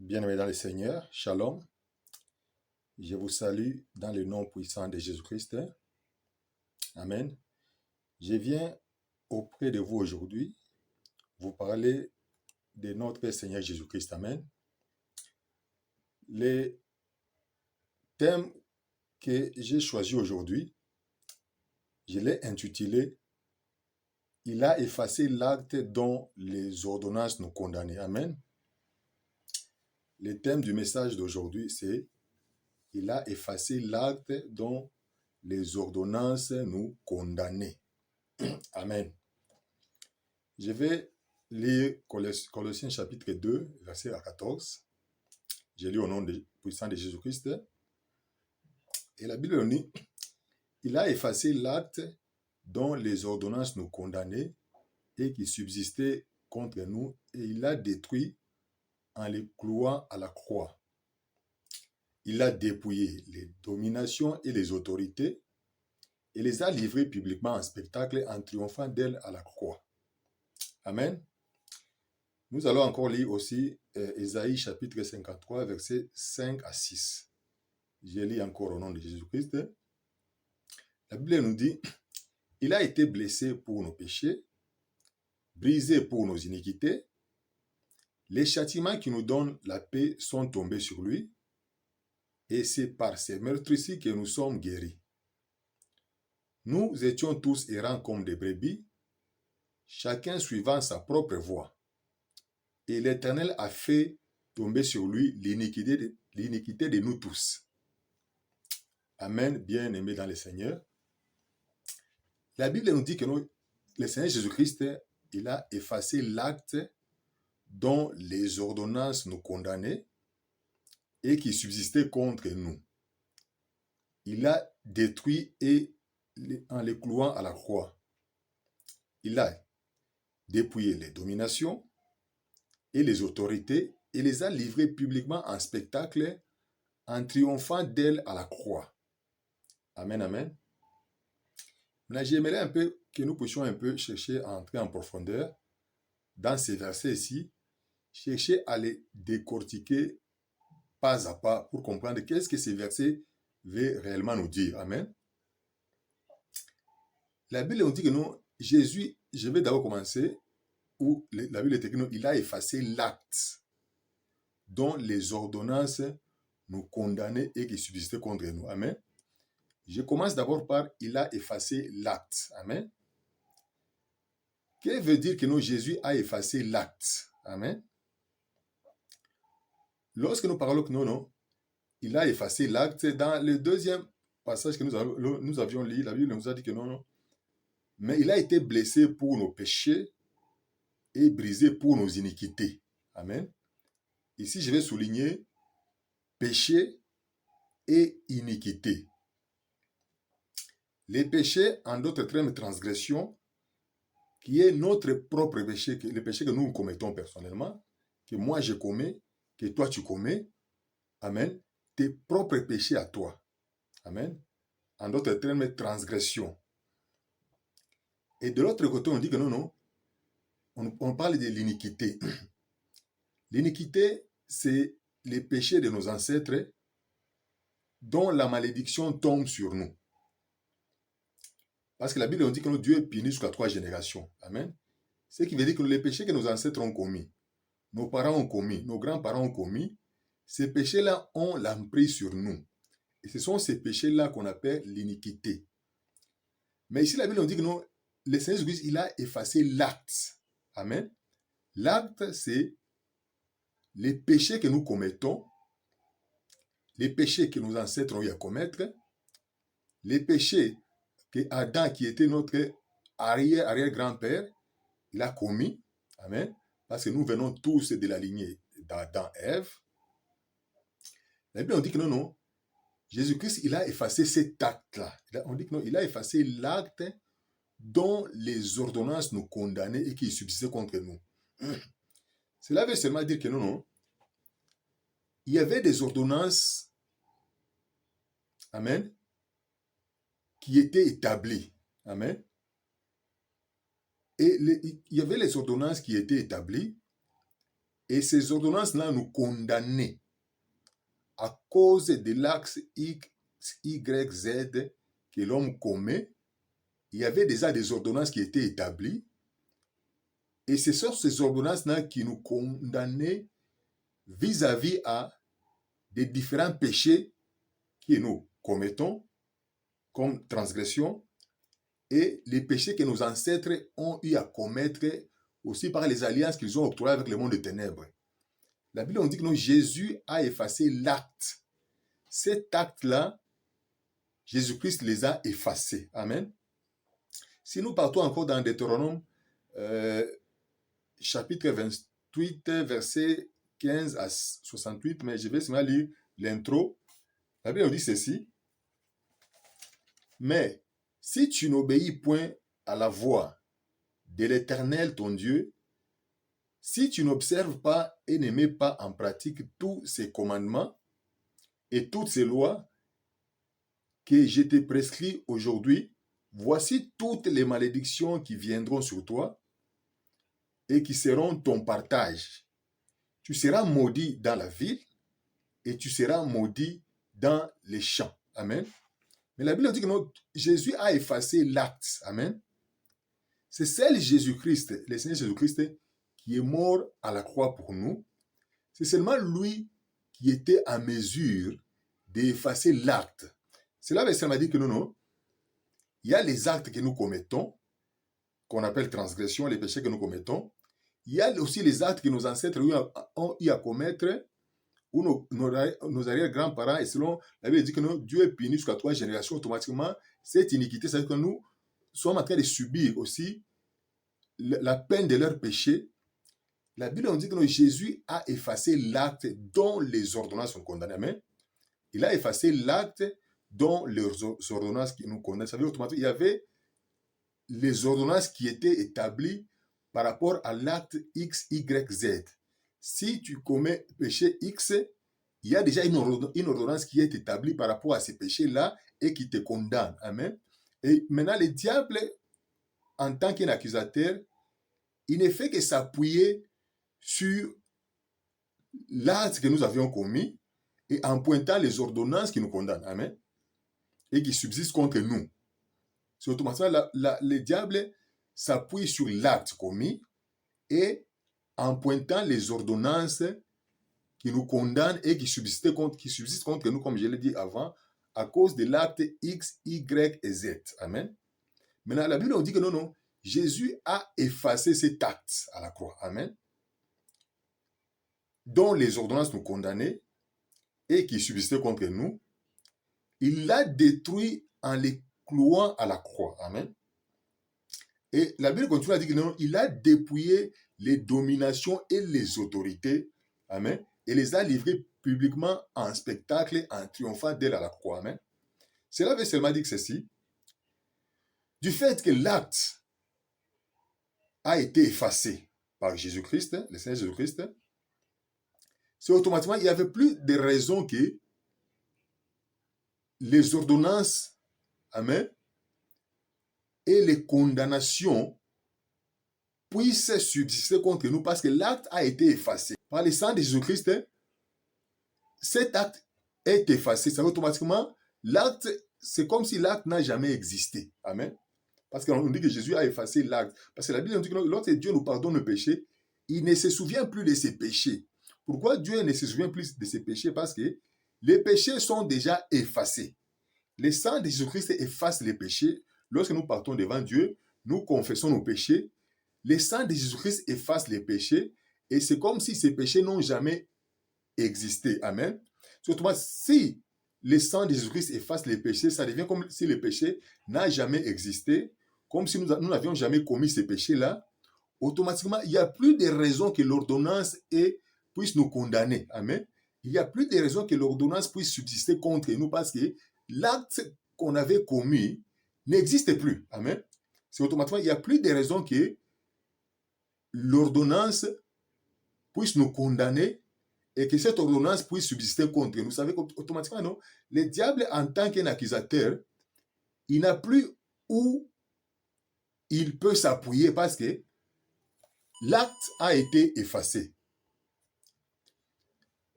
Bien-aimés dans le Seigneur, Shalom. Je vous salue dans le nom puissant de Jésus-Christ. Amen. Je viens auprès de vous aujourd'hui vous parler de notre Seigneur Jésus-Christ. Amen. Le thème que j'ai choisi aujourd'hui, je l'ai intitulé « Il a effacé l'acte dont les ordonnances nous condamnaient ». Amen. Le thème du message d'aujourd'hui, c'est « Il a effacé l'acte dont les ordonnances nous condamnaient ». Amen. Je vais lire Colossiens chapitre 2, verset 14. Je lis au nom puissant de Jésus-Christ. Et la Bible nous dit, il a effacé l'acte dont les ordonnances nous condamnaient et qui subsistait contre nous, et il l'a détruit en les clouant à la croix. Il a dépouillé les dominations et les autorités et les a livrées publiquement en spectacle en triomphant d'elles à la croix. Amen. Nous allons encore lire aussi Ésaïe chapitre 53, versets 5 à 6. Je lis encore au nom de Jésus-Christ. La Bible nous dit, « Il a été blessé pour nos péchés, brisé pour nos iniquités. Les châtiments qui nous donnent la paix sont tombés sur lui, et c'est par ces meurtrissures que nous sommes guéris. Nous étions tous errants comme des brebis, chacun suivant sa propre voie. Et l'Éternel a fait tomber sur lui l'iniquité de nous tous. » Amen, bien-aimés dans le Seigneur. La Bible nous dit que le Seigneur Jésus-Christ, il a effacé l'acte dont les ordonnances nous condamnaient et qui subsistait contre nous. Il a détruit en les clouant à la croix. Il a dépouillé les dominations et les autorités et les a livrées publiquement en spectacle en triomphant d'elles à la croix. Amen, amen. Maintenant, j'aimerais un peu que nous puissions un peu chercher à entrer en profondeur dans ces versets ici, chercher à les décortiquer pas à pas pour comprendre qu'est-ce que ces versets veulent réellement nous dire. Amen. La Bible nous dit que non, Jésus, je vais d'abord commencer où la Bible est écrite, il a effacé l'acte dont les ordonnances nous condamnaient et qui subsistaient contre nous. Amen. Je commence d'abord par il a effacé l'acte. Amen. Que veut dire que non, Jésus a effacé l'acte? Amen. Lorsque nous parlons que non, il a effacé l'acte, dans le deuxième passage que nous avions lu, la Bible nous a dit que non, mais il a été blessé pour nos péchés et brisé pour nos iniquités. Amen. Ici, je vais souligner péché et iniquité. Les péchés, en d'autres termes, transgression, qui est notre propre péché, le péché que nous commettons personnellement, que moi je commets, que toi tu commets. Amen. Tes propres péchés à toi. Amen. En d'autres termes, transgression. Et de l'autre côté, on dit que non, on parle de l'iniquité. L'iniquité, c'est les péchés de nos ancêtres dont la malédiction tombe sur nous. Parce que la Bible dit que Dieu punit jusqu'à 3 générations. Amen. Ce qui veut dire que les péchés que nos ancêtres ont commis, nos parents ont commis, nos grands-parents ont commis, ces péchés-là ont l'emprise sur nous. Et ce sont ces péchés-là qu'on appelle l'iniquité. Mais ici, la Bible dit que non, le Seigneur Jésus, il a effacé l'acte. Amen. L'acte, c'est les péchés que nous commettons, les péchés que nos ancêtres ont eu à commettre, les péchés que Adam, qui était notre arrière-grand-père, il a commis. Amen. Parce que nous venons tous de la lignée d'Adam et Ève. La Bible, on dit que non, Jésus-Christ, il a effacé cet acte-là. On dit que non, il a effacé l'acte dont les ordonnances nous condamnaient et qui subsistaient contre nous. Cela veut seulement dire que non, il y avait des ordonnances, amen, qui étaient établies. Amen. Et il y avait les ordonnances qui étaient établies Et ces ordonnances-là nous condamnaient à cause de l'axe X, Y, Z que l'homme commet. Il y avait déjà des ordonnances qui étaient établies. Et ce sont ces ordonnances-là qui nous condamnaient vis-à-vis à des différents péchés que nous commettons comme transgression et les péchés que nos ancêtres ont eu à commettre aussi par les alliances qu'ils ont octroyées avec le monde des ténèbres. La Bible nous dit que non, Jésus a effacé l'acte. Cet acte-là, Jésus-Christ les a effacés. Amen. Si nous partons encore dans Deutéronome, chapitre 28, verset 15 à 68, mais je vais seulement lire l'intro. La Bible nous dit ceci. Mais si tu n'obéis point à la voix de l'Éternel ton Dieu, si tu n'observes pas et ne mets pas en pratique tous ces commandements et toutes ces lois que je te prescris aujourd'hui, voici toutes les malédictions qui viendront sur toi et qui seront ton partage. Tu seras maudit dans la ville et tu seras maudit dans les champs. Amen. Mais la Bible dit que non, Jésus a effacé l'acte. Amen. C'est seul Jésus-Christ, le Seigneur Jésus-Christ, qui est mort à la croix pour nous. C'est seulement lui qui était en mesure d'effacer l'acte. Cela veut dire que non, il y a les actes que nous commettons, qu'on appelle transgression, les péchés que nous commettons. Il y a aussi les actes que nos ancêtres ont eu à commettre, ou nos arrière-grands-parents, et selon la Bible dit que non, Dieu est puni jusqu'à 3 générations automatiquement. Cette iniquité, c'est-à-dire que nous sommes en train de subir aussi la peine de leur péché. La Bible nous dit que non, Jésus a effacé l'acte dont les ordonnances sont condamnées. Amen. Il a effacé l'acte dont les ordonnances qui nous condamnent. Ça veut dire automatiquement, il y avait les ordonnances qui étaient établies par rapport à l'acte X, Y, Z. Si tu commets péché X, il y a déjà une ordonnance qui est établie par rapport à ces péchés-là et qui te condamne. Amen. Et maintenant, le diable, en tant qu'accusateur, il ne fait que s'appuyer sur l'acte que nous avions commis et en pointant les ordonnances qui nous condamnent. Amen. Et qui subsistent contre nous. C'est automatiquement le diable s'appuie sur l'acte commis et en pointant les ordonnances qui nous condamnent et qui subsistent contre nous, comme je l'ai dit avant, à cause de l'acte X, Y et Z. Amen. Maintenant, la Bible nous dit que non, Jésus a effacé cet acte à la croix. Amen. Dont les ordonnances nous condamnaient et qui subsistaient contre nous. Il l'a détruit en les clouant à la croix. Amen. Et la Bible continue à dire que non, il a dépouillé les dominations et les autorités. Amen. Et les a livrés publiquement en spectacle, en triomphant d'elle à la croix. Amen. Cela veut seulement dire que ceci. Du fait que l'acte a été effacé par Jésus-Christ, le Seigneur Jésus-Christ, c'est automatiquement, il n'y avait plus de raison que les ordonnances, amen, et les condamnations puissent subsister contre nous parce que l'acte a été effacé. Par le sang de Jésus-Christ, cet acte est effacé. Ça veut automatiquement, l'acte, c'est comme si l'acte n'a jamais existé. Amen. Parce qu'on dit que Jésus a effacé l'acte. Parce que la Bible nous dit que lorsque Dieu nous pardonne le péché, il ne se souvient plus de ses péchés. Pourquoi Dieu ne se souvient plus de ses péchés? Parce que les péchés sont déjà effacés. Le sang de Jésus-Christ efface les péchés. Lorsque nous partons devant Dieu, nous confessons nos péchés. Le sang de Jésus-Christ efface les péchés. Et c'est comme si ces péchés n'ont jamais existé. Amen. Surtout, si le sang de Jésus-Christ efface les péchés, ça devient comme si le péché n'a jamais existé, comme si nous n'avions jamais commis ces péchés-là. Automatiquement, il n'y a plus de raison que l'ordonnance puisse nous condamner. Amen. Il n'y a plus de raison que l'ordonnance puisse subsister contre nous parce que l'acte qu'on avait commis n'existe plus. Amen. C'est automatiquement, il n'y a plus de raison que l'ordonnance puisse nous condamner et que cette ordonnance puisse subsister contre nous. Vous savez qu'automatiquement, non, le diable, en tant qu'un accusateur, il n'a plus où il peut s'appuyer parce que l'acte a été effacé.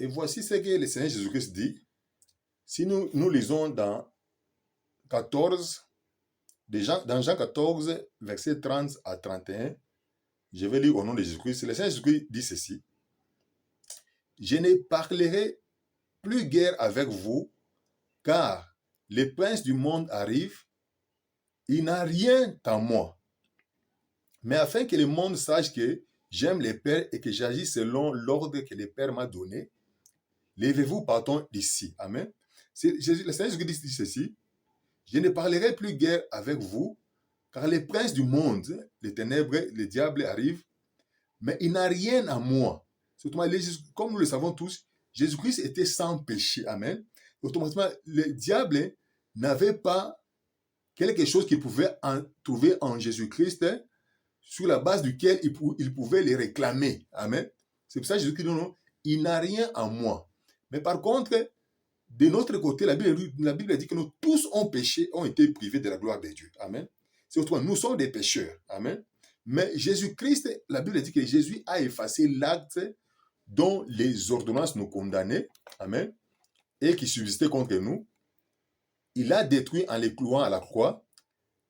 Et voici ce que le Seigneur Jésus-Christ dit. Si nous lisons dans 14, dans Jean 14, versets 30 à 31, je vais lire au nom de Jésus-Christ. Le Seigneur Jésus-Christ dit ceci. Je ne parlerai plus guère avec vous, car les princes du monde arrivent. Il n'a rien en moi. Mais afin que le monde sache que j'aime le Père et que j'agis selon l'ordre que le Père m'a donné, levez-vous, partons d'ici. Amen. Le Seigneur Jésus dit ceci. Je ne parlerai plus guère avec vous, car les princes du monde, les ténèbres, les diables arrivent, mais il n'a rien à moi. Comme nous le savons tous, Jésus-Christ était sans péché. Amen. Automatiquement, le diable n'avait pas quelque chose qu'il pouvait trouver en Jésus-Christ, sur la base duquel il pouvait les réclamer. Amen. C'est pour ça que Jésus-Christ dit non, il n'a rien en moi. Mais par contre, de notre côté, la Bible dit que nous tous ont péché, ont été privés de la gloire de Dieu. Amen. C'est autrement, nous sommes des pécheurs. Amen. Mais Jésus-Christ, la Bible dit que Jésus a effacé l'acte dont les ordonnances nous condamnaient. Amen. Et qui subsistait contre nous. Il a détruit en les clouant à la croix.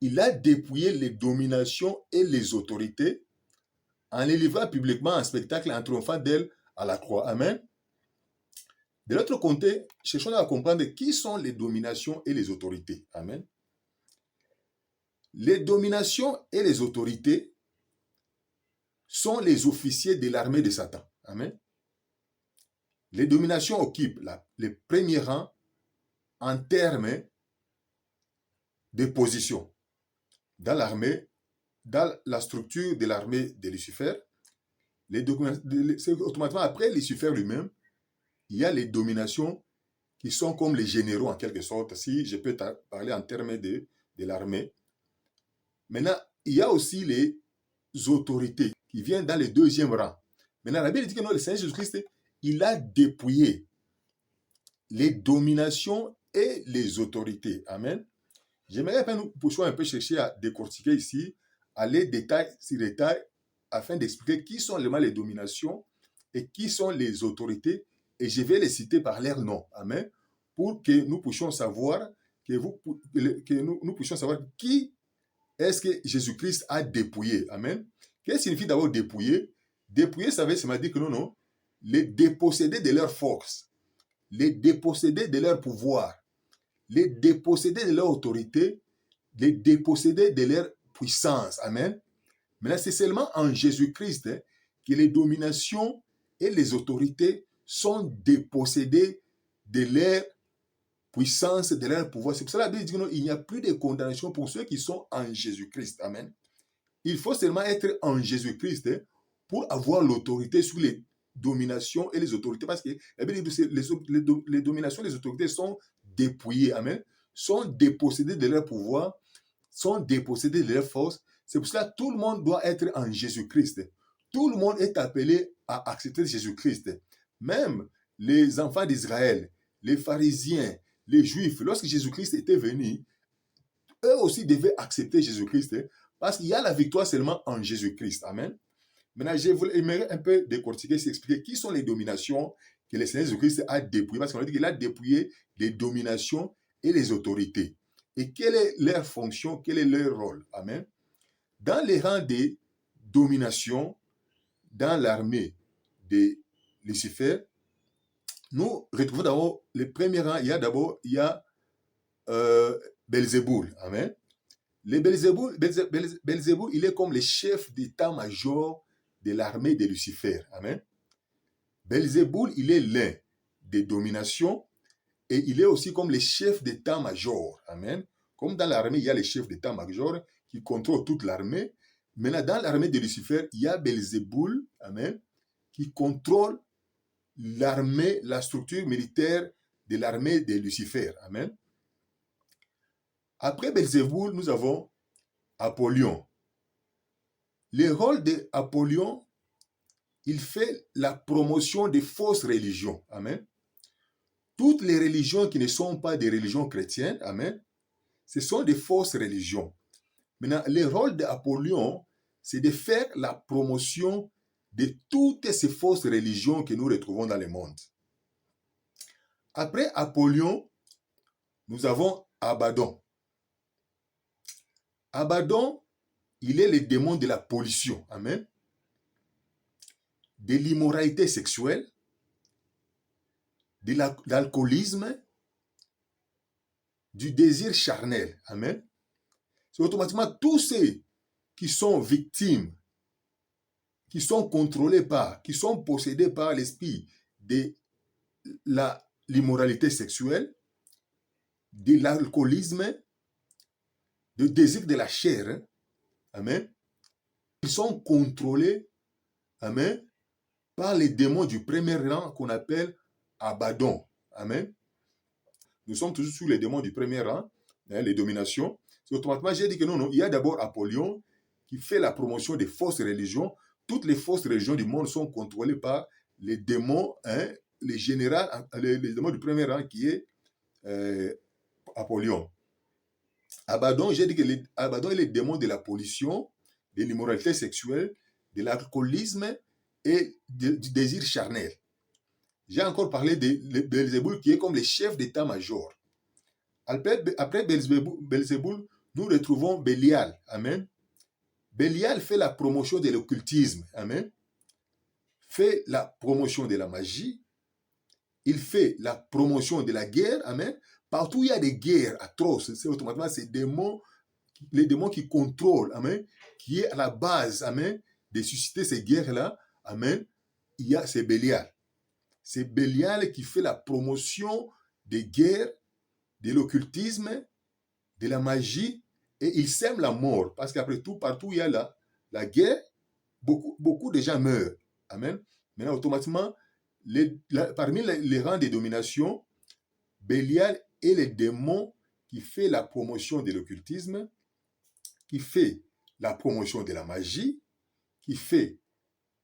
Il a dépouillé les dominations et les autorités en les livrant publiquement en spectacle en triomphant d'elles à la croix. Amen. De l'autre côté, cherchons à comprendre qui sont les dominations et les autorités. Amen. Les dominations et les autorités sont les officiers de l'armée de Satan. Amen. Les dominations occupent les premiers rangs en termes de position dans l'armée, dans la structure de l'armée de Lucifer. Automatiquement, après Lucifer lui-même, il y a les dominations qui sont comme les généraux en quelque sorte, si je peux parler en termes de l'armée. Maintenant, il y a aussi les autorités qui viennent dans le deuxième rang. Maintenant, la Bible dit que non, le Seigneur Jésus-Christ, il a dépouillé les dominations et les autorités. Amen. J'aimerais que nous puissions un peu chercher à décortiquer ici, aller détail sur détail, afin d'expliquer qui sont les dominations et qui sont les autorités. Et je vais les citer par leur nom. Amen. Pour que nous puissions savoir, nous puissions savoir qui est-ce que Jésus-Christ a dépouillé. Amen. Qu'est-ce que signifie d'abord dépouiller? Dépouiller, ça veut dire que non, les déposséder de leur force, les déposséder de leur pouvoir, les déposséder de leur autorité, les déposséder de leur puissance. Amen. Mais là, c'est seulement en Jésus-Christ que les dominations et les autorités sont dépossédées de leur puissance, de leur pouvoir. C'est pour ça que la Bible dit qu'il n'y a plus de condamnation pour ceux qui sont en Jésus-Christ. Amen. Il faut seulement être en Jésus-Christ pour avoir l'autorité sur les dominations et les autorités. Parce que la Bible dit que les dominations et les autorités sont dépouillées. Amen. Sont dépossédées de leur pouvoir, sont dépossédées de leur force. C'est pour cela que tout le monde doit être en Jésus-Christ. Tout le monde est appelé à accepter Jésus-Christ. Même les enfants d'Israël, les pharisiens, les juifs, lorsque Jésus-Christ était venu, eux aussi devaient accepter Jésus-Christ parce qu'il y a la victoire seulement en Jésus-Christ. Amen. Maintenant, j'aimerais un peu décortiquer, expliquer qui sont les dominations que le Seigneur Jésus-Christ a dépouillées. Parce qu'on a dit qu'il a dépouillé les dominations et les autorités. Et quelle est leur fonction, quel est leur rôle? Amen. Dans les rangs des dominations, dans l'armée de Lucifer, nous retrouvons d'abord les premiers rangs. Il y a Belzéboul. Amen. Belzéboul, il est comme le chef d'état-major de l'armée de Lucifer. Amen. Belzéboul, il est l'un des dominations et il est aussi comme le chef d'état-major. Amen. Comme dans l'armée, il y a les chefs d'état-major qui contrôlent toute l'armée. Maintenant, dans l'armée de Lucifer, il y a Belzéboul, amen, qui contrôle l'armée, la structure militaire de l'armée de Lucifer. Amen. Après Belzéboul, nous avons Apollyon. Le rôle d'Apollyon, il fait la promotion des fausses religions. Amen. Toutes les religions qui ne sont pas des religions chrétiennes, amen, ce sont des fausses religions. Maintenant, le rôle d'Apollyon, c'est de faire la promotion de toutes ces fausses religions que nous retrouvons dans le monde. Après Apollyon, nous avons Abaddon. Abaddon, il est le démon de la pollution, amen, de l'immoralité sexuelle, de l'alcoolisme, du désir charnel, amen. C'est automatiquement tous ceux qui sont victimes, qui sont contrôlés par, qui sont possédés par l'esprit de l'immoralité sexuelle, de l'alcoolisme, du désir de la chair, hein, amen. Ils sont contrôlés, amen, par les démons du premier rang qu'on appelle Abaddon, amen. Nous sommes toujours sous les démons du premier rang, hein, les dominations. C'est automatiquement, j'ai dit que non, il y a d'abord Apollyon qui fait la promotion des fausses religions. Toutes les fausses religions du monde sont contrôlées par les démons, hein, les généraux, les démons du premier rang qui est Apollyon. Abaddon, j'ai dit que Abaddon est le démon de la pollution, de l'immoralité sexuelle, de l'alcoolisme et du désir charnel. J'ai encore parlé de Belzéboul qui est comme le chef d'état-major. Après Belzéboul, nous retrouvons Bélial. Amen. Bélial fait la promotion de l'occultisme. Amen. Fait la promotion de la magie. Il fait la promotion de la guerre. Amen. Partout où il y a des guerres atroces, c'est automatiquement ces démons, les démons qui contrôlent, amen, qui est à la base, amen, de susciter ces guerres-là. Amen. Il y a c'est Bélial. C'est Bélial qui fait la promotion des guerres, de l'occultisme, de la magie, et il sème la mort. Parce qu'après tout, partout où il y a la guerre, beaucoup de gens meurent. Amen. Maintenant, automatiquement, parmi les rangs de domination, Bélial est le démon qui fait la promotion de l'occultisme, qui fait la promotion de la magie, qui fait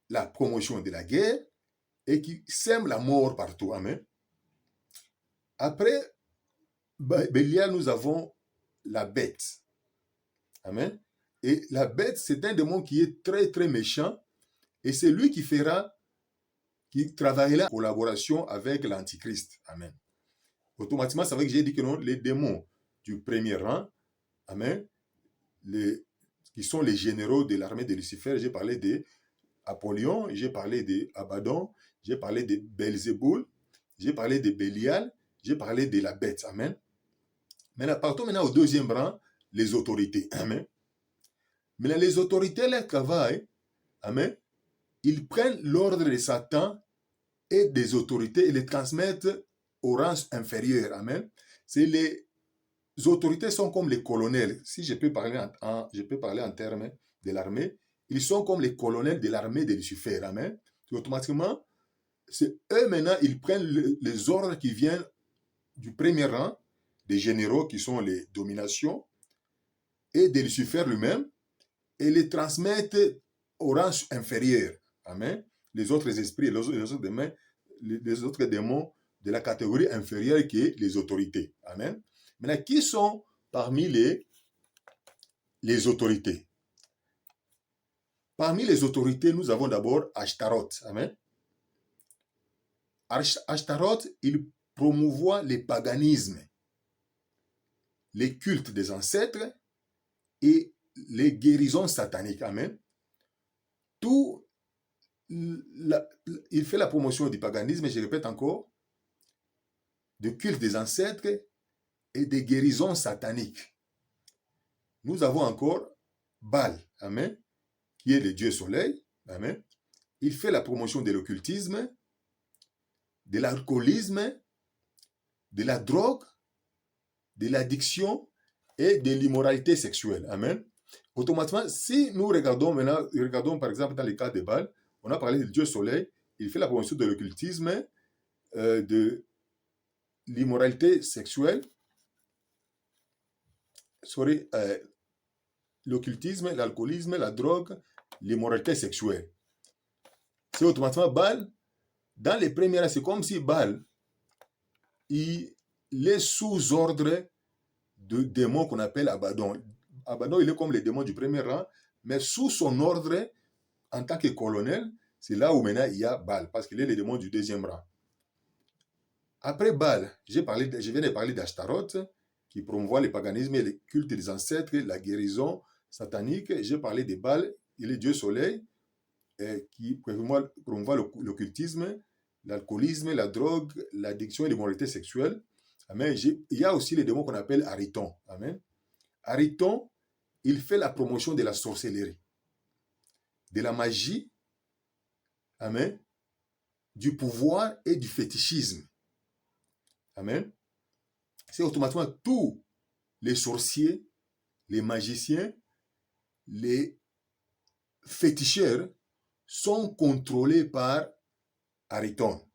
la promotion de la guerre, et qui sème la mort partout. Amen. Après Bélial, nous avons la bête. Amen. Et la bête, c'est un démon qui est très, très méchant. Et c'est lui qui travaillera en collaboration avec l'Antichrist. Amen. Automatiquement, c'est vrai que j'ai dit que non, les démons du premier rang, amen, qui sont les généraux de l'armée de Lucifer, j'ai parlé d'Apollyon, j'ai parlé d'Abaddon, j'ai parlé de Belzéboul, j'ai parlé de Bélial, j'ai parlé de la bête. Amen. Maintenant, partons maintenant au deuxième rang, les autorités. Amen. Maintenant, les autorités, leur travail, amen, ils prennent l'ordre de Satan et des autorités et les transmettent aux rangs inférieurs. Amen. Les autorités sont comme les colonels. Si je peux parler en termes de l'armée, ils sont comme les colonels de l'armée de Lucifer. Amen. Et automatiquement, c'est eux maintenant, ils prennent les ordres qui viennent du premier rang, des généraux qui sont les dominations, et de Lucifer lui-même, et les transmettent aux rangs inférieurs. Amen. Les autres esprits, les autres démons de la catégorie inférieure qui est les autorités. Amen. Maintenant, qui sont parmi les autorités? Parmi les autorités, nous avons d'abord Ashtaroth. Amen. Ashtaroth, il promouvoit le paganisme, les cultes des ancêtres et les guérisons sataniques. Amen. Il fait la promotion du paganisme, et je répète encore, de culte des ancêtres et des guérisons sataniques. Nous avons encore Baal, amen, qui est le dieu soleil, amen. Il fait la promotion de l'occultisme, de l'alcoolisme, de la drogue, de l'addiction et de l'immoralité sexuelle, amen. Automatiquement, si nous regardons par exemple dans le cas de Baal, on a parlé du dieu soleil, il fait la promotion de l'occultisme, de l'immoralité sexuelle, l'occultisme, l'alcoolisme, la drogue, l'immoralité sexuelle. C'est automatiquement Baal. Dans les premières, c'est comme si Baal, il est sous ordre de démons qu'on appelle Abaddon. Abaddon, il est comme les démons du premier rang, mais sous son ordre, en tant que colonel, c'est là où maintenant il y a Baal, parce qu'il est les démons du deuxième rang. Après Baal, je viens de parler d'Ashtaroth, qui promouvoit le paganisme et le culte des ancêtres, la guérison satanique. J'ai parlé de Baal, il est Dieu soleil, qui promouvoit l'occultisme, l'alcoolisme, la drogue, l'addiction et l'immoralité sexuelle. Amen. Il y a aussi les démons qu'on appelle Ariton. Amen. Ariton, il fait la promotion de la sorcellerie, de la magie, amen, du pouvoir et du fétichisme. Amen. C'est automatiquement tous les sorciers, les magiciens, les féticheurs sont contrôlés par Ariton.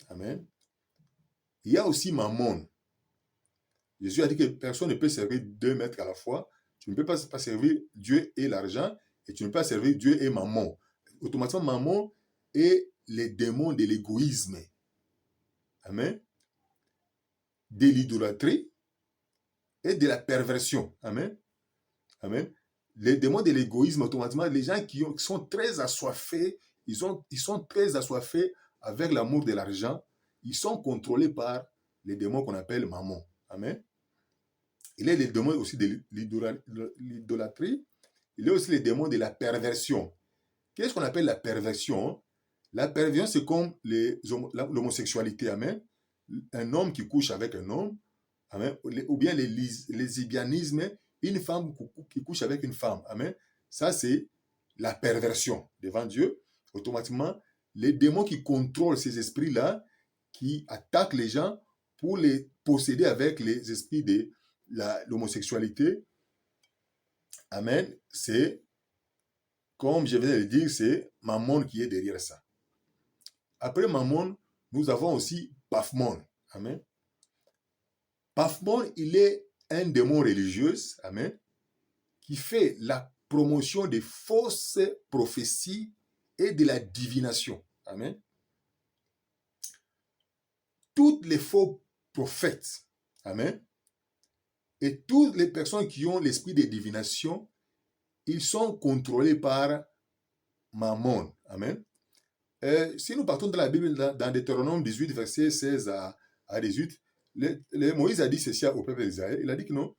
Amen. Il y a aussi Mammon. Jésus a dit que personne ne peut servir 2 maîtres à la fois. Tu ne peux pas servir Dieu et l'argent, et tu ne peux pas servir Dieu et Mammon. Automatiquement, Mammon est les démons de l'égoïsme. Amen. De l'idolâtrie et de la perversion. Amen. Amen. Les démons de l'égoïsme, automatiquement, les gens qui sont très assoiffés, ils sont très assoiffés avec l'amour de l'argent, ils sont contrôlés par les démons qu'on appelle Mammon. Amen. Il y a les démons aussi de l'idolâtrie. Il y a aussi les démons de la perversion. Qu'est-ce qu'on appelle la perversion? La perversion, c'est comme l'homosexualité. Amen. Un homme qui couche avec un homme. Amen. Ou bien les lesbianismes, une femme qui couche avec une femme. Amen. Ça, c'est la perversion devant Dieu. Automatiquement, les démons qui contrôlent ces esprits-là, qui attaquent les gens pour les posséder avec les esprits de l'homosexualité. Amen. C'est, comme je viens de le dire, c'est Mammon qui est derrière ça. Après Mammon, nous avons aussi Paphmon. Amen. Paphmon, il est un démon religieux, amen, qui fait la promotion des fausses prophéties et de la divination. Amen. Toutes les faux prophètes, amen, et toutes les personnes qui ont l'esprit de divination, ils sont contrôlés par Mammon. Amen. Si nous partons dans la Bible, dans Deutéronome 18, verset 16 à 18, Moïse a dit ceci au peuple d'Israël. Il a dit que non,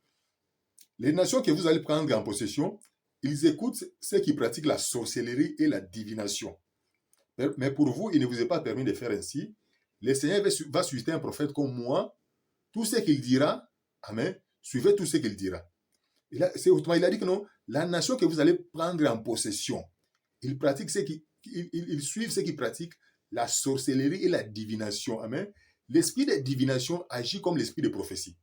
les nations que vous allez prendre en possession, ils écoutent ceux qui pratiquent la sorcellerie et la divination. Mais pour vous, il ne vous est pas permis de faire ainsi. Le Seigneur va susciter un prophète comme moi. Tout ce qu'il dira, amen, suivez tout ce qu'il dira. Il a dit que non, la nation que vous allez prendre en possession, ils pratiquent ils suivent ceux qui pratiquent la sorcellerie et la divination. Amen. L'esprit de divination agit comme l'esprit de prophétie.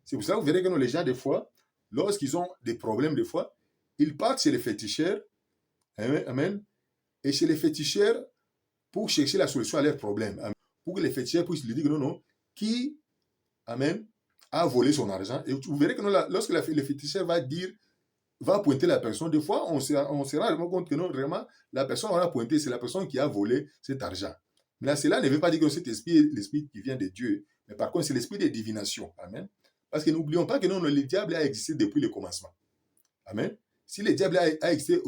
C'est pour ça que vous verrez que les gens, des fois, lorsqu'ils ont des problèmes, des fois, ils partent chez les féticheurs, amen, et chez les féticheurs pour chercher la solution à leurs problèmes. Amen. Pour que les féticheurs puissent lui dire que non, qui, amen, a volé son argent. Et vous verrez que non, lorsque le féticheur va pointer la personne, des fois, on se rend compte que non, vraiment, la personne qu'on a pointé, c'est la personne qui a volé cet argent. Mais là, cela ne veut pas dire que cet esprit est l'esprit qui vient de Dieu, mais par contre, c'est l'esprit de divination. Amen. Parce que n'oublions pas que non, le diable a existé depuis le commencement. Amen. Si le diable a existé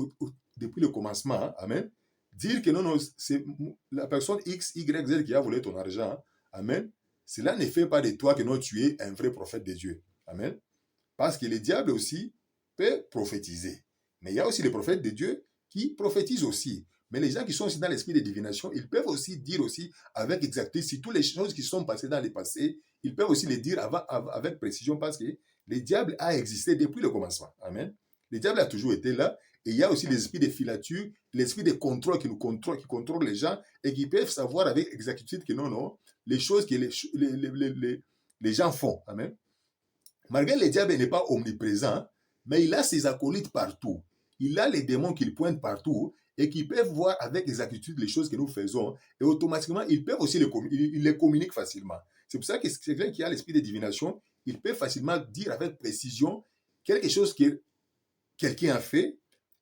depuis le commencement, amen, dire que non, c'est la personne X, Y, Z qui a volé ton argent, amen, cela ne fait pas de toi que non, tu es un vrai prophète de Dieu. Amen. Parce que le diable aussi peut prophétiser. Mais il y a aussi les prophètes de Dieu qui prophétisent aussi. Mais les gens qui sont aussi dans l'esprit de divination, ils peuvent aussi dire aussi avec exactitude si toutes les choses qui sont passées dans le passé, ils peuvent aussi les dire avec précision parce que le diable a existé depuis le commencement. Amen. Le diable a toujours été là. Et il y a aussi l'esprit de filature, l'esprit de contrôle qui contrôle les gens et qui peuvent savoir avec exactitude que non, les choses que les gens font. Amen. Malgré le diable n'est pas omniprésent, mais il a ses acolytes partout. Il a les démons qu'il pointe partout et qui peuvent voir avec exactitude les choses que nous faisons. Et automatiquement, ils peuvent aussi les communiquent facilement. C'est pour ça que quelqu'un qui a l'esprit de divination, il peut facilement dire avec précision quelque chose que quelqu'un a fait.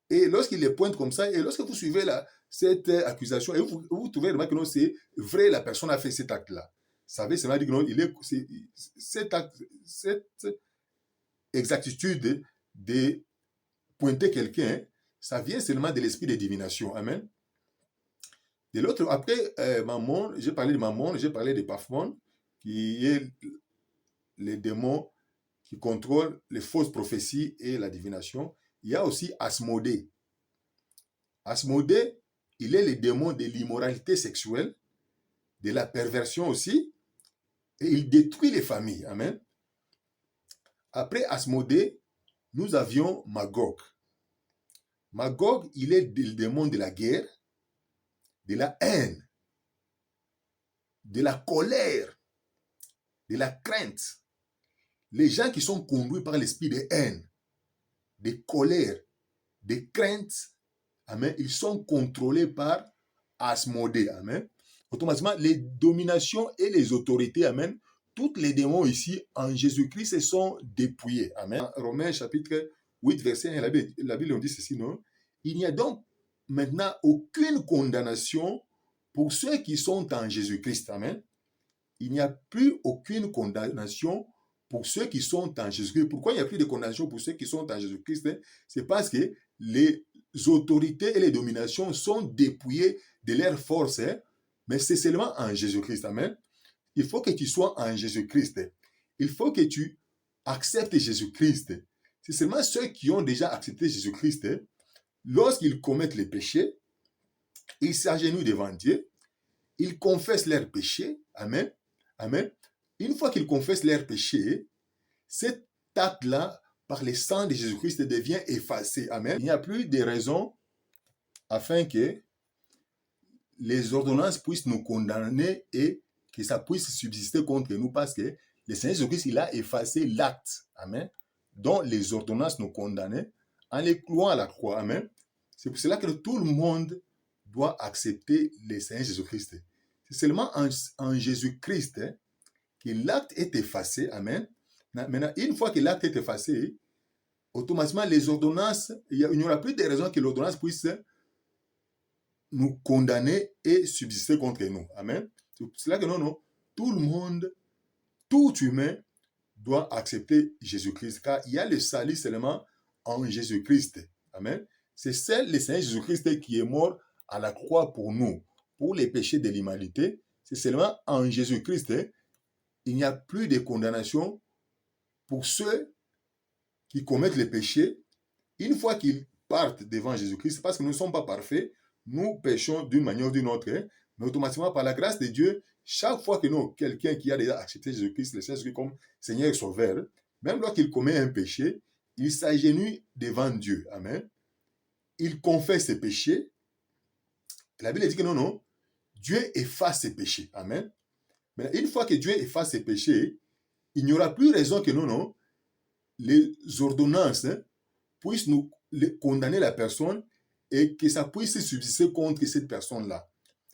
Et lorsqu'il les pointe comme ça, et lorsque vous suivez cette accusation, et vous trouvez que non, c'est vrai, la personne a fait cet acte-là. Vous savez, cela dit que non, cette exactitude de pointer quelqu'un, ça vient seulement de l'esprit de divination. Amen. De l'autre, après Mammon, j'ai parlé de Mammon, j'ai parlé de Paphmon, qui est les démons qui contrôlent les fausses prophéties et la divination. Il y a aussi Asmodée. Asmodée, il est le démon de l'immoralité sexuelle, de la perversion aussi, et il détruit les familles. Amen. Après Asmodée, nous avions Magog. Magog, il est le démon de la guerre, de la haine, de la colère, de la crainte. Les gens qui sont conduits par l'esprit de haine, de colère, de crainte, amen, ils sont contrôlés par Asmodée. Amen. Automatiquement, les dominations et les autorités, amen, toutes les démons ici en Jésus-Christ se sont dépouillés. Amen. Romains chapitre 8, verset 1, la Bible nous dit ceci, non? Il n'y a donc maintenant aucune condamnation pour ceux qui sont en Jésus-Christ. Amen. Il n'y a plus aucune condamnation pour ceux qui sont en Jésus-Christ. Pourquoi il n'y a plus de condamnation pour ceux qui sont en Jésus-Christ? C'est parce que les autorités et les dominations sont dépouillées de leur force, mais c'est seulement en Jésus-Christ. Amen. Il faut que tu sois en Jésus-Christ. Il faut que tu acceptes Jésus-Christ. C'est seulement ceux qui ont déjà accepté Jésus-Christ, lorsqu'ils commettent les péchés, ils s'agenouillent devant Dieu, ils confessent leurs péchés. Amen. Amen. Une fois qu'ils confessent leurs péchés, cet acte-là, par le sang de Jésus-Christ, devient effacé. Amen. Il n'y a plus de raison afin que les ordonnances puissent nous condamner et que ça puisse subsister contre nous, parce que le Seigneur Jésus-Christ, il a effacé l'acte, amen, dont les ordonnances nous condamnaient en les clouant à la croix. Amen. C'est pour cela que tout le monde doit accepter le Seigneur Jésus-Christ. C'est seulement en Jésus-Christ que l'acte est effacé. Amen. Maintenant, une fois que l'acte est effacé, automatiquement, les ordonnances, il n'y aura plus de raison que l'ordonnance puisse nous condamner et subsister contre nous. Amen. C'est pour cela que non, tout le monde, tout humain doit accepter Jésus-Christ, car il y a le salut seulement en Jésus-Christ. Amen. C'est seul le Seigneur Jésus-Christ qui est mort à la croix pour nous, pour les péchés de l'humanité. C'est seulement en Jésus-Christ, il n'y a plus de condamnation pour ceux qui commettent les péchés. Une fois qu'ils partent devant Jésus-Christ, parce que nous ne sommes pas parfaits, nous péchons d'une manière ou d'une autre, mais automatiquement, par la grâce de Dieu, chaque fois que nous, quelqu'un qui a déjà accepté Jésus-Christ, le Seigneur comme Seigneur et Sauveur, même lorsqu'il commet un péché, il s'agenouille devant Dieu. Amen. Il confesse ses péchés. La Bible dit que non, Dieu efface ses péchés. Amen. Mais une fois que Dieu efface ses péchés, il n'y aura plus raison que non, les ordonnances puissent nous condamner la personne et que ça puisse subsister contre cette personne-là.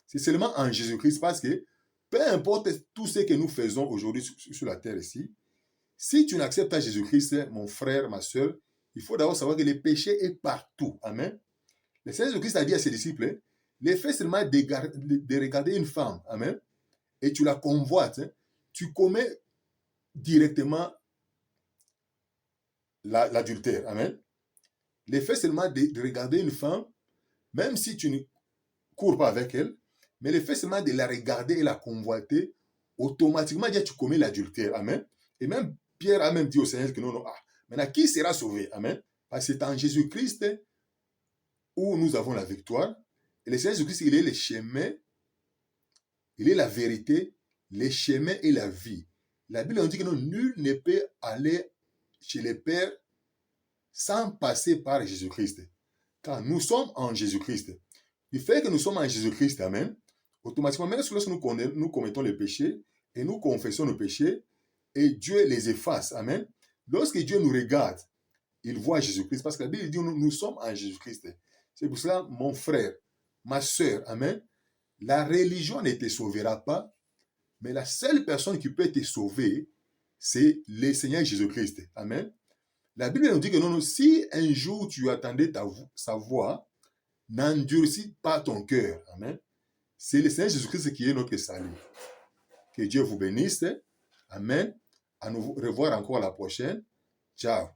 C'est seulement en Jésus-Christ, parce que peu importe tout ce que nous faisons aujourd'hui sur la terre ici, si tu n'acceptes pas Jésus-Christ, mon frère, ma soeur, il faut d'abord savoir que le péché est partout. Amen. Le Seigneur Jésus-Christ a dit à ses disciples, le fait seulement de regarder une femme, amen, et tu la convoites, tu commets directement l'adultère. Amen. Le fait seulement de regarder une femme, même si tu ne cours pas avec elle, mais le fait seulement de la regarder et la convoiter, automatiquement, tu commets l'adultère. Amen. Et même Pierre a même dit au Seigneur que non, maintenant, qui sera sauvé? Amen. Parce que c'est en Jésus-Christ où nous avons la victoire. Et le Seigneur Jésus-Christ, il est le chemin, il est la vérité, le chemin et la vie. La Bible nous dit que non, nul ne peut aller chez le Père sans passer par Jésus-Christ. Car nous sommes en Jésus-Christ. Du fait que nous sommes en Jésus-Christ, amen, automatiquement, même lorsque nous commettons les péchés et nous confessons nos péchés, et Dieu les efface, amen. Lorsque Dieu nous regarde, il voit Jésus-Christ, parce que la Bible dit que nous sommes en Jésus-Christ. C'est pour cela, mon frère, ma soeur, amen, la religion ne te sauvera pas, mais la seule personne qui peut te sauver, c'est le Seigneur Jésus-Christ. Amen. La Bible nous dit que non, si un jour tu attendais sa voix, n'endurcis pas ton cœur. Amen. C'est le Seigneur Jésus-Christ qui est notre salut. Que Dieu vous bénisse. Amen. À nous revoir encore la prochaine. Ciao.